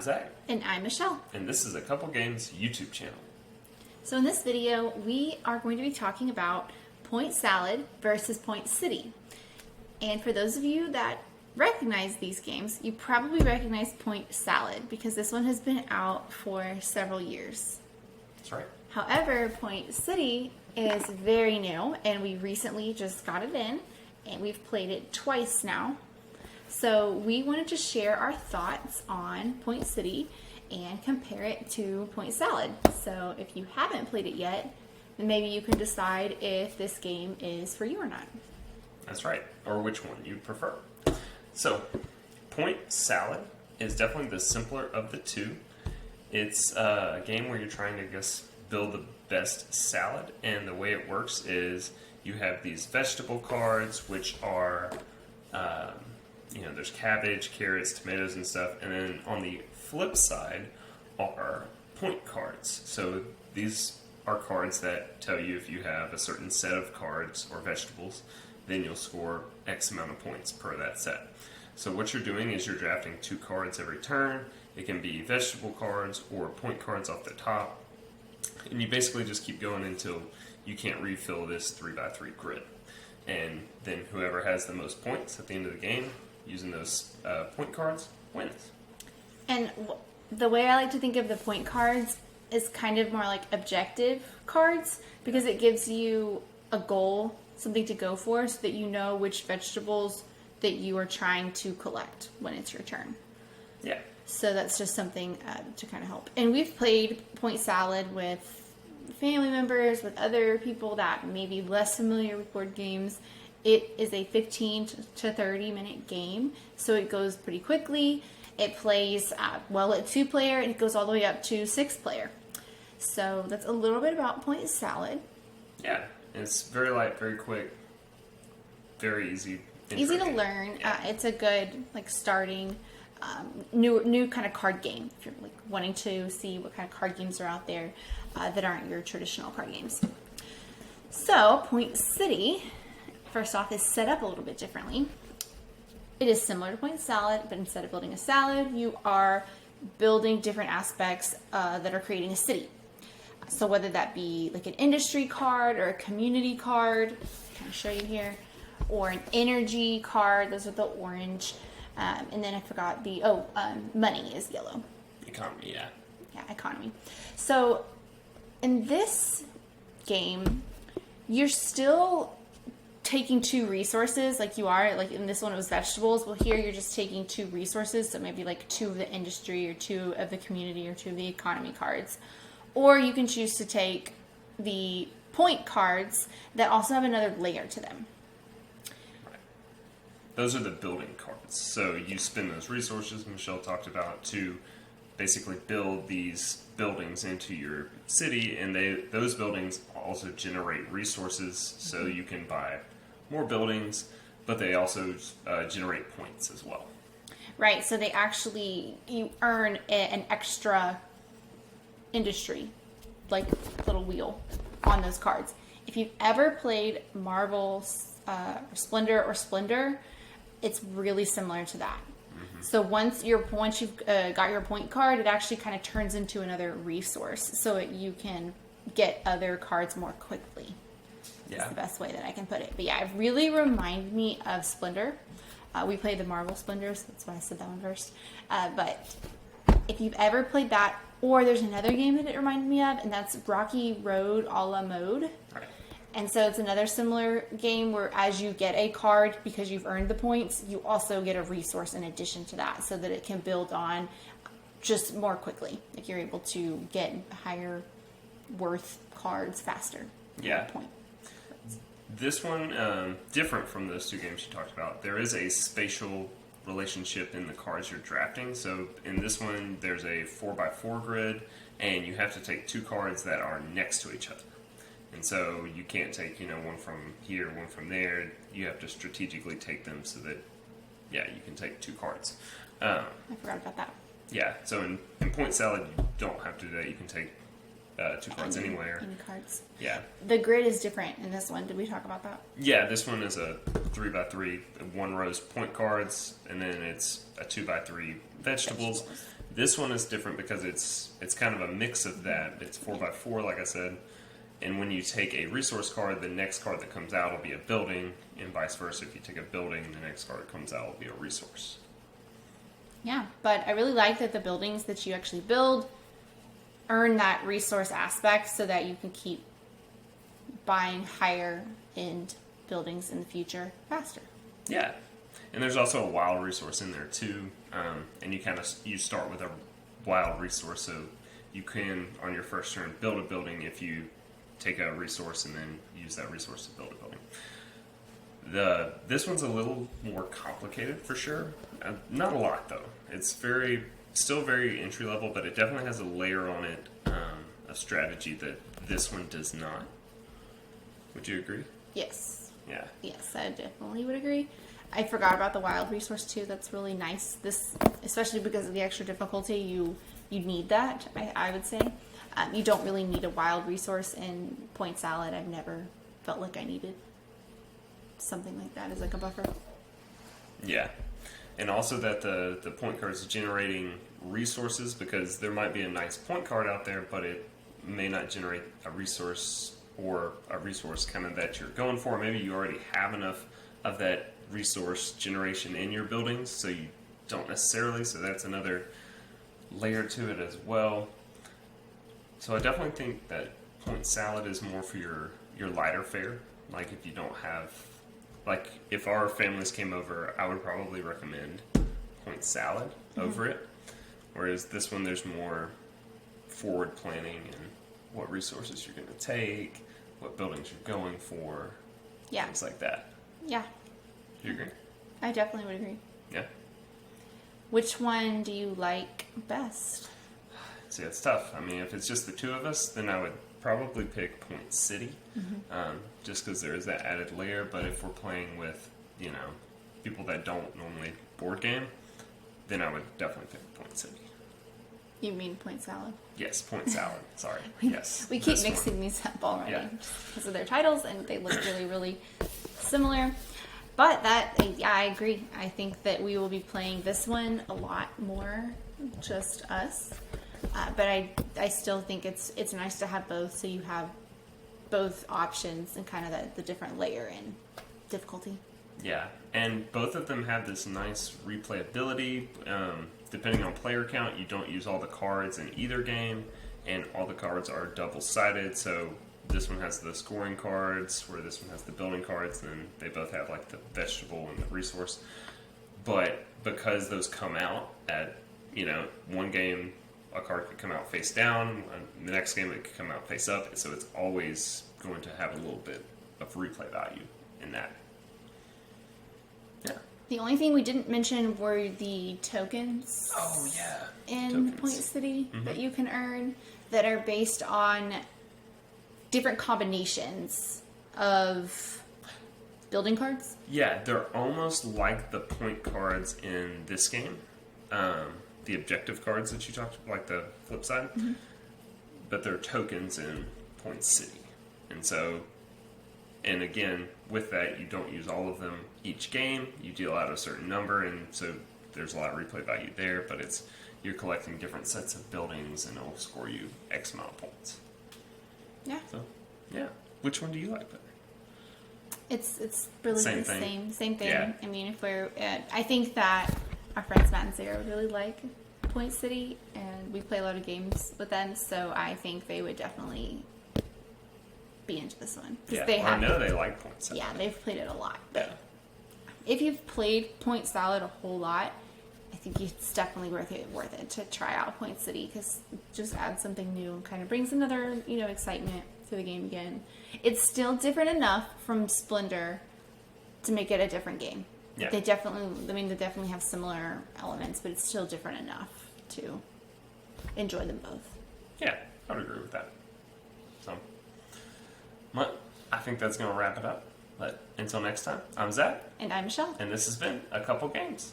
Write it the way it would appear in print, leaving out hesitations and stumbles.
Zach. And I'm Michelle. And this is a Couple Games YouTube channel. So in this video, we are going to be talking about Point Salad versus Point City. And for those of you that recognize these games, you probably recognize Point Salad because this one has been out for several years. That's right. However, Point City is very new and we recently just got it in and we've played it twice now. So we wanted to share our thoughts on Point City and compare it to Point Salad. So if you haven't played it yet, then maybe you can decide if this game is for you or not. That's right. Or which one you prefer. So, Point Salad is definitely the simpler of the two. It's a game where you're trying to, build the best salad. And the way it works is you have these vegetable cards, which are... there's cabbage, carrots, tomatoes, and stuff. And then on the flip side are point cards. So these are cards that tell you if you have a certain set of cards or vegetables, then you'll score X amount of points per that set. So what you're doing is you're drafting 2 cards every turn. It can be vegetable cards or point cards off the top. And you basically just keep going until you can't refill this 3x3 grid. And then whoever has the most points at the end of the game using those point cards wins. And the way I like to think of the point cards is kind of more like objective cards because it gives you a goal, something to go for, so that you know which vegetables that you are trying to collect when it's your turn. Yeah. So that's just something to kind of help. And we've played Point Salad with family members, with other people that may be less familiar with board games. It is a 15 to 30 minute game, so it goes pretty quickly. It plays well at 2-player, and it goes all the way up to 6-player. So that's a little bit about Point Salad. Yeah, it's very light, very quick, very easy. Easy to learn. Yeah. It's a good starting new kind of card game if you're wanting to see what kind of card games are out there that aren't your traditional card games. So Point City, first off, is set up a little bit differently. It is similar to Point Salad, but instead of building a salad, you are building different aspects that are creating a city. So whether that be like an industry card or a community card, I'm going to show you here, or an energy card, those are the orange. And then I forgot the, money is yellow. Economy, yeah. Yeah, economy. So in this game, you're still taking 2 resources like you are. Like in this one it was vegetables. Well, here you're just taking 2 resources. So maybe like 2 of the industry or 2 of the community or 2 of the economy cards. Or you can choose to take the point cards that also have another layer to them. Those are the building cards. So you spend those resources Michelle talked about to basically build these buildings into your city, and those buildings also generate resources, so you can buy more buildings, but they also generate points as well. Right, so you earn an extra industry, like little wheel on those cards. If you've ever played Marvel Splendor, it's really similar to that. Mm-hmm. So once you've got your point card, it actually kind of turns into another resource, so you can get other cards more quickly. Yeah. That's the best way that I can put it. But yeah, it really reminded me of Splendor. We played the Marvel Splendor, so that's why I said that one first. But if you've ever played that, or there's another game that it reminded me of, and that's Rocky Road a la Mode. Right. And so it's another similar game where as you get a card, because you've earned the points, you also get a resource in addition to that so that it can build on just more quickly. Like you're able to get higher worth cards faster. Yeah. Point. This one, different from those 2 games you talked about, there is a spatial relationship in the cards you're drafting. So in this one, there's a 4x4 grid, and you have to take 2 cards that are next to each other. And so you can't take, one from here, one from there. You have to strategically take them so that, you can take 2 cards. I forgot about that. Yeah, so in Point Salad, you don't have to do that. You can take two cards anywhere. Any cards. Yeah. The grid is different in this one. Did we talk about that? Yeah, this one is a 3x3, one row's point cards, and then it's a 2x3 vegetables. This one is different because it's kind of a mix of that. It's 4x4, like I said. And when you take a resource card, the next card that comes out will be a building, and vice versa. If you take a building, the next card that comes out will be a resource. Yeah, but I really like that the buildings that you actually build earn that resource aspect so that you can keep buying higher end buildings in the future faster. Yeah, and there's also a wild resource in there too, and you start with a wild resource, so you can on your first turn build a building if you take a resource and then use that resource to build a building. This one's a little more complicated for sure. Not a lot though. It's still very entry level, but it definitely has a layer on it of strategy that this one does not. Would you agree? Yes. Yeah. Yes, I definitely would agree. I forgot about the wild resource too. That's really nice. This, especially because of the extra difficulty, you need that. I would say you don't really need a wild resource in Point Salad. I've never felt like I needed something like that as like a buffer. Yeah, and also that the point card is generating resources, because there might be a nice point card out there, but it may not generate a resource or a resource kind of that you're going for. Maybe you already have enough of that resource generation in your buildings, so you don't necessarily. So that's another layer to it as well. So I definitely think that Point Salad is more for your lighter fare. Like if you don't have, like if our families came over, I would probably recommend Point Salad over it. Whereas this one, there's more forward planning and what resources you're going to take, what buildings you're going for, Yeah. things like that. Yeah. Do you agree? I definitely would agree. Yeah. Which one do you like best? See, it's tough. I mean, if it's just the two of us, then I would probably pick Point City, just because there is that added layer. But if we're playing with, people that don't normally board game, then I would definitely pick Point City. You mean Point Salad? Yes, Point Salad. Sorry. Yes. We keep this mixing one. these up already Yeah. because of their titles, and they look really, really similar. But I agree. I think that we will be playing this one a lot more, just us. But I still think it's nice to have both, so you have both options and kind of the different layer in difficulty. Yeah, and both of them have this nice replayability. Depending on player count, you don't use all the cards in either game, and all the cards are double-sided, so this one has the scoring cards, where this one has the building cards, and they both have like the vegetable and the resource. But because those come out at, one game, a card could come out face down, and the next game it could come out face up, so it's always going to have a little bit of replay value in that. Yeah. The only thing we didn't mention were the tokens. Oh, yeah. In Tokens. Point City that you can earn that are based on different combinations of building cards. Yeah, they're almost like the point cards in this game. The objective cards that you talked about, like the flip side. But they're tokens in Point City. And again, with that, you don't use all of them each game. You deal out a certain number, and so there's a lot of replay value there, but you're collecting different sets of buildings, and it'll score you X amount of points. Yeah. So, yeah. Which one do you like better? It's really Same the thing. same thing. Yeah. I mean, I think that our friends Matt and Sarah would really like Point City, and we play a lot of games with them, so I think they would definitely be into this one. Yeah, they I know they like Point Salad. Yeah, they've played it a lot. Yeah. If you've played Point Salad a whole lot, I think it's definitely worth it to try out Point City, because it just adds something new and kind of brings another, excitement to the game again. It's still different enough from Splendor to make it a different game. Yeah. They definitely have similar elements, but it's still different enough to enjoy them both. Yeah, I would agree with that. So, well, I think that's going to wrap it up. But until next time, I'm Zach. And I'm Michelle. And this has been A Couple Games.